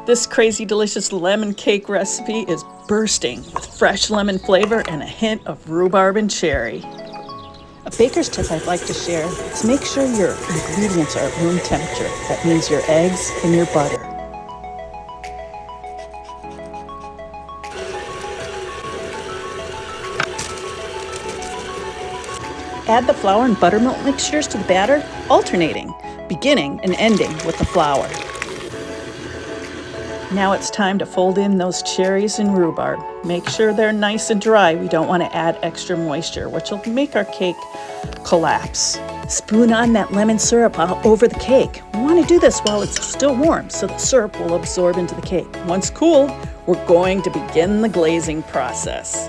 This crazy delicious lemon cake recipe is bursting with fresh lemon flavor and a hint of rhubarb and cherry. A baker's tip I'd like to share is make sure your ingredients are at room temperature. That means your eggs and your butter. Add the flour and buttermilk mixtures to the batter, alternating, beginning and ending with the flour. Now it's time to fold in those cherries and rhubarb. Make sure they're nice and dry. We don't want to add extra moisture, which will make our cake collapse. Spoon on that lemon syrup over the cake. We want to do this while it's still warm so the syrup will absorb into the cake. Once cooled, we're going to begin the glazing process.